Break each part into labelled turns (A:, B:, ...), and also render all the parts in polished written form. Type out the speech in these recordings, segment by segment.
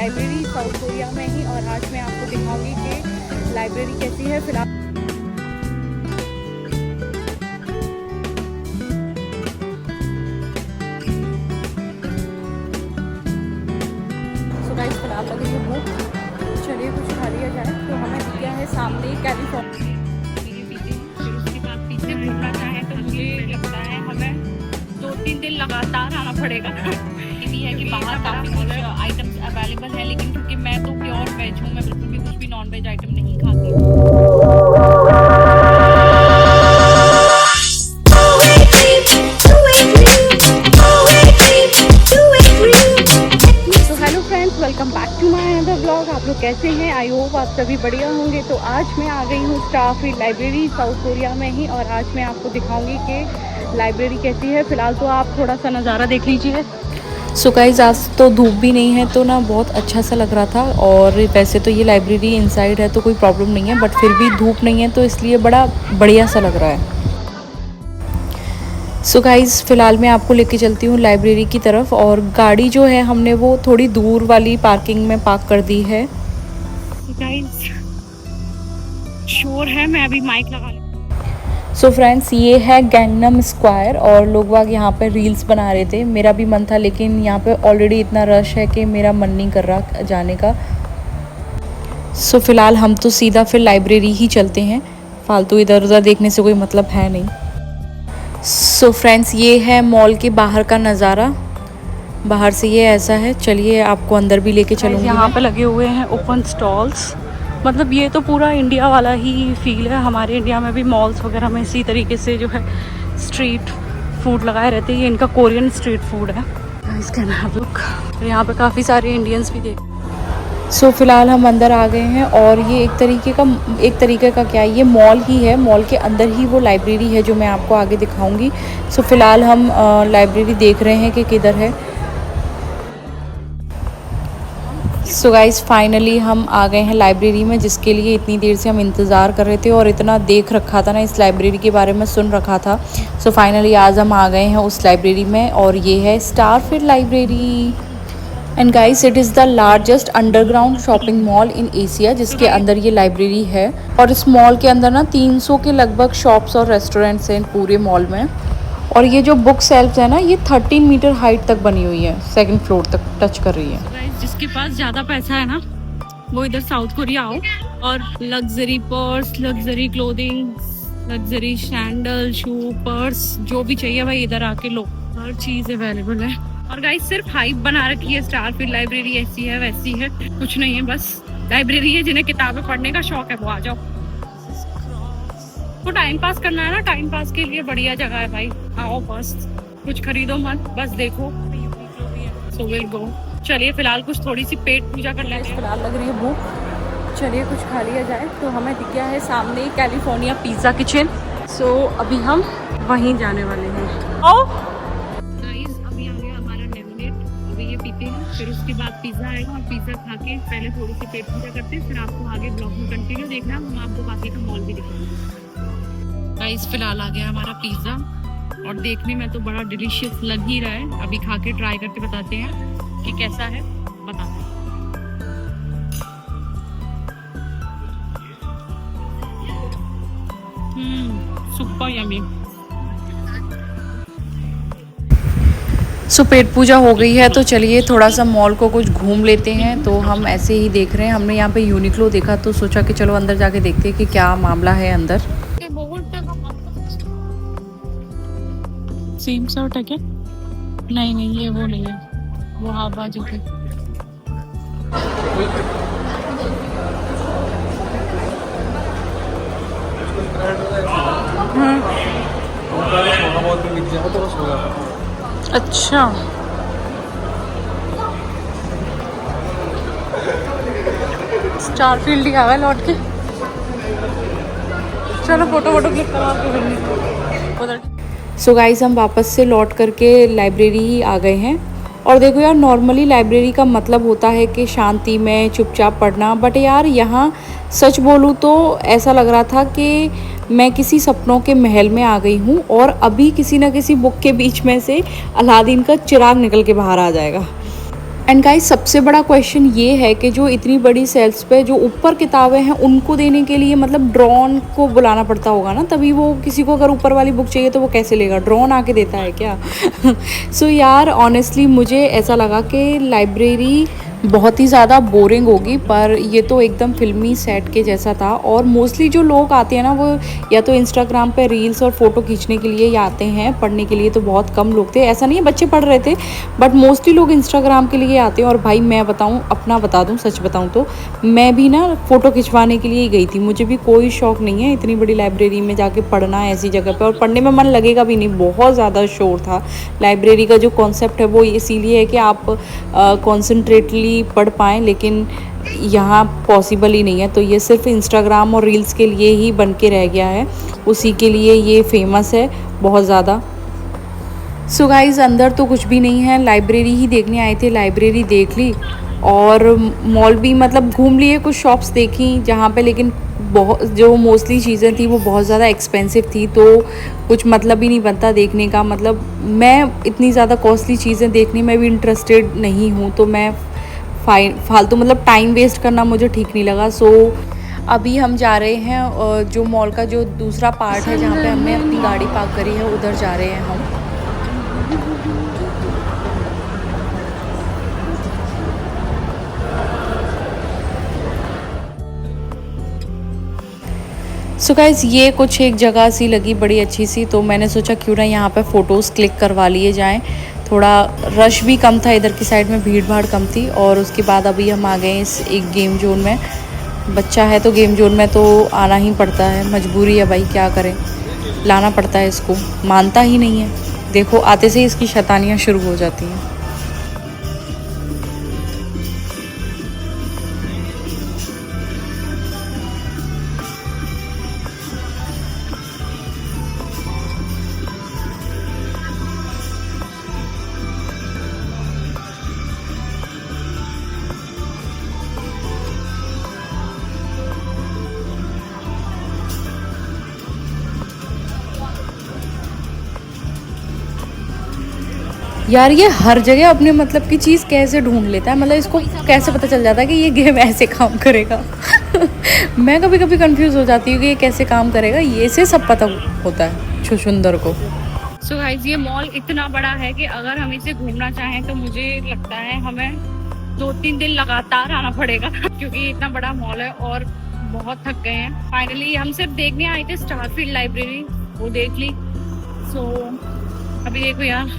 A: Library south Korea में ही, और आज मैं आपको दिखाऊंगी कि लाइब्रेरी कैसी है। फिलहाल फिलहाल लगी है भूख, चलिए कुछ खा लिया जाए। तो हमें दिख गया है सामने कैलिफोर्निया।
B: फिर उसके बाद पीछे घूमना चाहे तो मुझे लगता है हमें 2-3 दिन लगातार आना पड़ेगा। ये भी है कि बाहर काफ़ी कुछ आइटम्स अवेलेबल है, लेकिन क्योंकि मैं तो प्योर वेज हूँ, मैं बिल्कुल भी कुछ भी नॉन वेज आइटम नहीं खाती।
A: Welcome back to my another blog. आप लोग कैसे हैं? आई होप आप सभी बढ़िया होंगे। तो आज मैं आ गई हूँ स्टारफील्ड लाइब्रेरी साउथ कोरिया में ही, और आज मैं आपको दिखाऊंगी कि लाइब्रेरी कैसी है। फिलहाल तो आप थोड़ा सा नज़ारा देख लीजिए।
C: सो गाइस, आज तो धूप भी नहीं है तो ना बहुत अच्छा सा लग रहा था। और वैसे तो ये लाइब्रेरी इनसाइड है तो कोई प्रॉब्लम नहीं है, बट फिर भी धूप नहीं है तो इसलिए बड़ा बढ़िया सा लग रहा है। सो गाइस, फ़िलहाल मैं आपको लेके चलती हूँ लाइब्रेरी की तरफ, और गाड़ी जो है हमने वो थोड़ी दूर वाली पार्किंग में पार्क कर दी है।
B: गाइस शोर है, मैं अभी माइक लगा लूँ।
C: सो फ्रेंड्स, ये है गैंगनम स्क्वायर, और लोग वाग यहाँ पे रील्स बना रहे थे। मेरा भी मन था, लेकिन यहाँ पे ऑलरेडी इतना रश है कि मेरा मन नहीं कर रहा जाने का। सो फ़िलहाल हम तो सीधा फिर लाइब्रेरी ही चलते हैं, फालतू इधर उधर देखने से कोई मतलब है नहीं। सो फ्रेंड्स, ये है मॉल के बाहर का नज़ारा। बाहर से ये ऐसा है। चलिए आपको अंदर भी लेके चलूँगी।
A: यहाँ पे लगे हुए हैं ओपन स्टॉल्स। मतलब ये तो पूरा इंडिया वाला ही फील है। हमारे इंडिया में भी मॉल्स वगैरह में इसी तरीके से जो है स्ट्रीट फूड लगाए रहते हैं। ये इनका कोरियन स्ट्रीट फूड है। इसका नाम लुक, यहाँ पे काफ़ी सारे इंडियंस भी देख।
C: सो फ़िलहाल हम अंदर आ गए हैं, और ये एक तरीके का क्या है, ये मॉल ही है। मॉल के अंदर ही वो लाइब्रेरी है जो मैं आपको आगे दिखाऊंगी। सो फ़िलहाल हम लाइब्रेरी देख रहे हैं कि किधर है। सो गाइस, फाइनली हम आ गए हैं लाइब्रेरी में, जिसके लिए इतनी देर से हम इंतज़ार कर रहे थे और इतना देख रखा था ना, इस लाइब्रेरी के बारे में सुन रखा था। सो फाइनली आज हम आ गए हैं उस लाइब्रेरी में, और ये है Starfield library. And guys, it is the largest underground shopping mall in Asia, जिसके अंदर ये लाइब्रेरी है। और इस मॉल के अंदर ना 300 के लगभग शॉप्स और रेस्टोरेंट्स हैं पूरे मॉल में। और ये जो बुक सेल्फ है ना, ये 13 मीटर हाइट तक बनी हुई है, 2nd फ्लोर तक टच कर रही है।
B: जिसके पास ज़्यादा पैसा है ना, वो इधर साउथ कोरिया आओ, और luxury purse, luxury clothing, luxury sandal, shoe, purse, जो भी चाहिए भाई इधर आके लो। हर चीज़ अवेलेबल है। और गाइस, सिर्फ हाइप बना रखी है स्टारफील्ड लाइब्रेरी ऐसी है वैसी है, कुछ नहीं है। बस लाइब्रेरी है। जिन्हें किताबें पढ़ने का शौक है वो आ जाओ। तो टाइम पास करना है ना, टाइम पास के लिए बढ़िया जगह है भाई। आओ, बस कुछ खरीदो मत, बस देखो। So will go. चलिए फिलहाल कुछ थोड़ी सी पेट पूजा कर लेते हैं।
A: फिलहाल लग रही है भूख, चलिए कुछ खा लिया जाए। तो हमें दिख गया है सामने कैलिफोर्निया पिज़्ज़ा किचन। सो अभी हम वहीं जाने वाले हैं। आओ
B: गाइस, अभी आ गया हमारा लेमनेड, अभी ये पीते हैं, फिर उसके बाद पिज़्ज़ा आएगा, और पिज़्ज़ा खा के पहले थोड़ी सी पेट पूजा करते हैं, फिर आपको आगे ब्लॉग में कंटिन्यू देखना, हम आपको बाकी का मॉल भी दिखाएंगे। गाइस, फिलहाल आ गया हमारा पिज़्ज़ा, और देखने में तो बड़ा डिलीशियस लग ही रहा है। अभी खा के ट्राई करके बताते हैं कि कैसा है, बताते हैं। Super yummy.
C: सो पेट पूजा हो गई है, तो चलिए थोड़ा सा मॉल को कुछ घूम लेते हैं। तो हम ऐसे ही देख रहे हैं, हमने यहाँ पे यूनिक्लो देखा तो सोचा कि चलो अंदर जाके देखते हैं कि क्या मामला है अंदर।
B: सेम शर्ट है क्या? नहीं नहीं, ये वो नहीं है, वो हाँ बाजू पे।
A: अच्छा, स्टारफील्ड ही आ गए लौट के। चलो फोटो क्लिक करवा के उधर।
C: सो गाइस, हम वापस से लौट करके लाइब्रेरी ही आ गए हैं। और देखो यार, नॉर्मली लाइब्रेरी का मतलब होता है कि शांति में चुपचाप पढ़ना, बट यार यहाँ सच बोलूँ तो ऐसा लग रहा था कि मैं किसी सपनों के महल में आ गई हूँ, और अभी किसी न किसी बुक के बीच में से अलादीन का चिराग निकल के बाहर आ जाएगा। एंड गाइस सबसे बड़ा क्वेश्चन ये है कि जो इतनी बड़ी सेल्स पे जो ऊपर किताबें हैं उनको देने के लिए मतलब ड्रॉन को बुलाना पड़ता होगा ना, तभी वो किसी को अगर ऊपर वाली बुक चाहिए तो वो कैसे लेगा, ड्रॉन आके देता है क्या? सो यार ऑनेस्टली मुझे ऐसा लगा कि लाइब्रेरी बहुत ही ज़्यादा बोरिंग होगी, पर ये तो एकदम फिल्मी सेट के जैसा था। और मोस्टली जो लोग आते हैं ना वो या तो इंस्टाग्राम पे रील्स और फ़ोटो खींचने के लिए या आते हैं, पढ़ने के लिए तो बहुत कम लोग थे। ऐसा नहीं है बच्चे पढ़ रहे थे, बट मोस्टली लोग इंस्टाग्राम के लिए आते हैं। और भाई मैं बताऊँ, अपना बता दूँ, सच बताऊँ तो मैं भी ना फ़ोटो खिंचवाने के लिए ही गई थी। मुझे भी कोई शौक़ नहीं है इतनी बड़ी लाइब्रेरी में जाके पढ़ना ऐसी जगह पर, और पढ़ने में मन लगेगा भी नहीं, बहुत ज़्यादा शोर था। लाइब्रेरी का जो कॉन्सेप्ट है वो इसीलिए है कि आप कॉन्सेंट्रेटली पढ़ पाएँ, लेकिन यहाँ पॉसिबल ही नहीं है। तो ये सिर्फ इंस्टाग्राम और रील्स के लिए ही बन के रह गया है, उसी के लिए ये फेमस है बहुत ज़्यादा। सो गाइस अंदर तो कुछ भी नहीं है, लाइब्रेरी ही देखने आए थे, लाइब्रेरी देख ली और मॉल भी मतलब घूम लिए, कुछ शॉप्स देखी जहाँ पे, लेकिन बहुत जो मोस्टली चीज़ें थी वो बहुत ज़्यादा एक्सपेंसिव थी, तो कुछ मतलब ही नहीं बनता देखने का। मतलब मैं इतनी ज़्यादा कॉस्टली चीज़ें देखने में भी इंटरेस्टेड नहीं हूँ, तो मैं फालतू मतलब टाइम वेस्ट करना मुझे ठीक नहीं लगा। सो अभी हम जा रहे हैं जो मॉल का जो दूसरा पार्ट है जहाँ पे हमने अपनी गाड़ी पार्क करी है, उधर जा रहे हैं हम। सो गाइस ये कुछ एक जगह सी लगी बड़ी अच्छी सी, तो मैंने सोचा क्यों ना यहाँ पे फ़ोटोज़ क्लिक करवा लिए जाएं। थोड़ा रश भी कम था, इधर की साइड में भीड़ भाड़ कम थी। और उसके बाद अभी हम आ गए इस एक गेम जोन में। बच्चा है तो गेम जोन में तो आना ही पड़ता है, मजबूरी है भाई, क्या करें, लाना पड़ता है इसको, मानता ही नहीं है। देखो आते से ही इसकी शैतानियाँ शुरू हो जाती हैं। यार ये हर जगह अपने मतलब की चीज़ कैसे ढूंढ लेता है, मतलब इसको कैसे पता चल जाता है कि ये गेम ऐसे काम करेगा। मैं कभी कभी कंफ्यूज हो जाती हूँ कि ये कैसे काम करेगा, ये से सब पता होता है छुछुंदर को।
B: सो गाइस ये मॉल इतना बड़ा है कि अगर हम इसे घूमना चाहें तो मुझे लगता है हमें 2-3 दिन लगातार आना पड़ेगा, क्योंकि इतना बड़ा मॉल है और बहुत थक गए हैं। फाइनली हम सिर्फ देखने आए थे स्टारफील्ड लाइब्रेरी, वो देख ली। सो अभी देखो यार,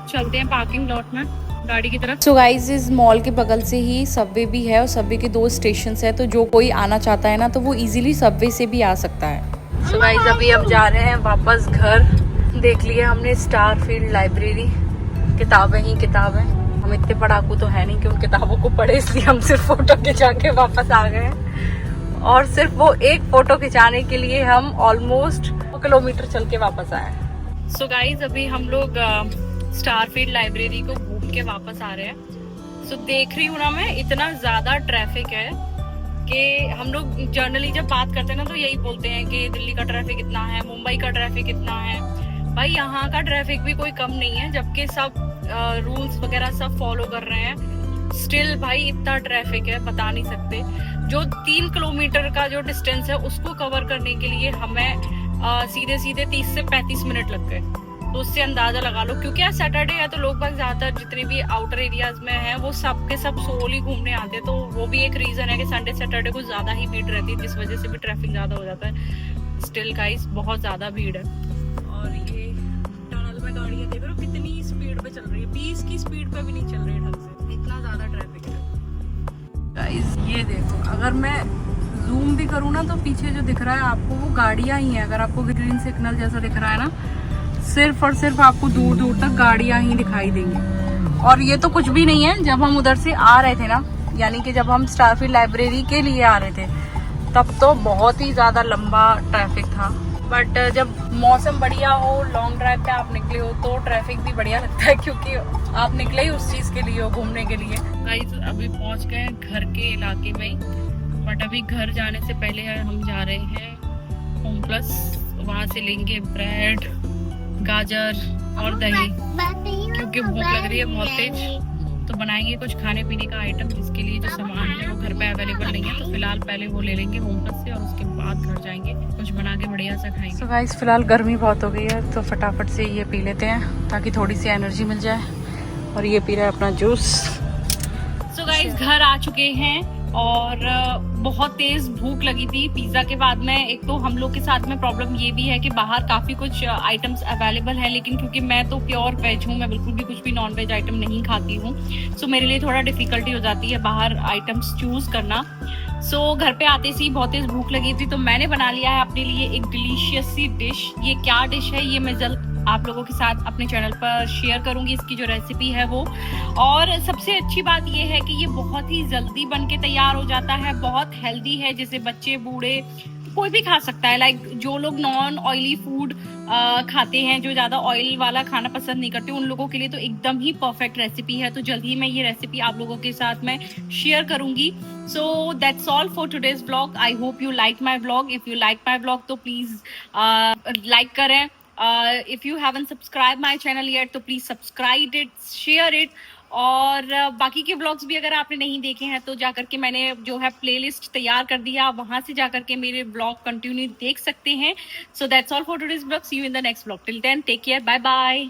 B: चलते हैं पार्किंग लॉट में गाड़ी की तरफ।
C: सो गाइज इस मॉल के बगल से ही सबवे भी है और सबवे के 2 स्टेशन है, तो जो कोई आना चाहता है ना तो वो इजीली सबवे से भी आ सकता है। सो गाइज अभी हम जा रहे हैं वापस घर। देख लिया हमने स्टारफील्ड लाइब्रेरी, किताबें ही किताबें। हम इतने पढ़ाकू तो है नहीं कि उन किताबों को पढ़े, इसलिए हम सिर्फ फोटो खिंचा के वापस आ गए। और सिर्फ वो एक फोटो खिंचाने के लिए हम ऑलमोस्ट 2 किलोमीटर चल के वापस आए।
B: सो गाइज अभी हम लोग स्टारफील्ड लाइब्रेरी को घूम के वापस आ रहे हैं। सो देख रही हूँ ना मैं, इतना ज्यादा ट्रैफिक है कि हम लोग जनरली जब बात करते हैं ना तो यही बोलते हैं कि दिल्ली का ट्रैफिक इतना है, मुंबई का ट्रैफिक इतना है। भाई यहाँ का ट्रैफिक भी कोई कम नहीं है, जबकि सब रूल्स वगैरह सब फॉलो कर रहे हैं। स्टिल भाई इतना ट्रैफिक है बता नहीं सकते। जो 3 किलोमीटर का जो डिस्टेंस है उसको कवर करने के लिए हमें सीधे 30 से 35 मिनट लग गए, तो उससे अंदाजा लगा लो। क्योंकि आज सैटरडे है तो लोग बाग ज्यादातर जितने भी आउटर एरियाज में हैं वो सब के सब सोल ही घूमने आते हैं, तो वो भी एक रीजन है कि संडे सैटरडे को ज्यादा ही भीड़ रहती है, जिस वजह से भी ट्रैफिक ज्यादा हो जाता है। स्टिल गाइस बहुत ज्यादा भीड़ है। और ये टनल में गाड़ियां देख रहे हो कितनी स्पीड पे चल रही है, 20 की स्पीड पे भी नहीं चल रही है ढंग से, इतना ज्यादा ट्रैफिक है।
A: गाइस ये देखो, अगर मैं जूम भी करूँ ना तो पीछे जो दिख रहा है आपको वो गाड़ियां ही हैं। अगर आपको ग्रीन सिग्नल जैसा दिख रहा है ना, सिर्फ और सिर्फ आपको दूर दूर तक गाड़ियां ही दिखाई देंगी। और ये तो कुछ भी नहीं है, जब हम उधर से आ रहे थे ना, यानी कि जब हम स्टारफील्ड लाइब्रेरी के लिए आ रहे थे तब तो बहुत ही ज्यादा लंबा ट्रैफिक था। बट जब मौसम बढ़िया हो, लॉन्ग ड्राइव पे आप निकले हो तो ट्रैफिक भी बढ़िया लगता है, क्योंकि आप निकले ही उस चीज के लिए हो, घूमने के लिए।
B: गाइस अभी पहुंच गए घर के इलाके में, बट अभी घर जाने से पहले हम जा रहे हैं होम प्लस। वहां से लेंगे ब्रेड, गाजर और दही, क्योंकि भूख लग रही है बहुत तेज, तो
A: बनाएंगे कुछ खाने पीने का आइटम, जिसके लिए जो सामान है वो घर पे अवेलेबल नहीं है, तो फिलहाल पहले वो ले लेंगे होमटस से और उसके बाद घर जाएंगे कुछ बना के बढ़िया सा खाएंगे। सो गाइस फिलहाल गर्मी बहुत हो गई है तो फटाफट से ये पी लेते हैं ताकि थोड़ी सी एनर्जी मिल जाए। और ये पी रहा है अपना जूस। सो गाइस घर आ चुके हैं और बहुत तेज भूख लगी थी पिज्ज़ा के बाद में। एक तो हम लोग के साथ में प्रॉब्लम ये भी है कि बाहर काफ़ी कुछ आइटम्स अवेलेबल है, लेकिन क्योंकि मैं तो प्योर वेज हूँ, मैं बिल्कुल भी कुछ भी नॉन वेज आइटम नहीं खाती हूँ, सो मेरे लिए थोड़ा डिफिकल्टी हो जाती है बाहर आइटम्स चूज़ करना। सो घर पे आते से ही बहुत तेज भूख लगी थी तो मैंने बना लिया है अपने लिए एक डिलीशियस सी डिश। ये क्या डिश है ये मैं जल्द आप लोगों के साथ अपने चैनल पर शेयर करूंगी, इसकी जो रेसिपी है वो। और सबसे अच्छी बात ये है कि ये बहुत ही जल्दी बन के तैयार हो जाता है, बहुत हेल्दी है, जैसे बच्चे बूढ़े कोई भी खा सकता है। लाइक जो लोग नॉन ऑयली फूड खाते हैं, जो ज़्यादा ऑयल वाला खाना पसंद नहीं करते, उन लोगों के लिए तो एकदम ही परफेक्ट रेसिपी है। तो जल्द ही मैं ये रेसिपी आप लोगों के साथ में शेयर करूंगी। सो that's all for today's blog. I hope you like my blog. If you like my blog तो प्लीज़ लाइक करें। If you haven't subscribed my channel yet तो please subscribe it, share it। और बाकी के blogs भी अगर आपने नहीं देखे हैं तो जाकर के मैंने जो है प्लेलिस्ट तैयार कर दिया, आप वहाँ से जाकर के मेरे ब्लॉग कंटिन्यू देख सकते हैं। So that's all for today's blog. See you in the next blog. Till then take care, bye bye.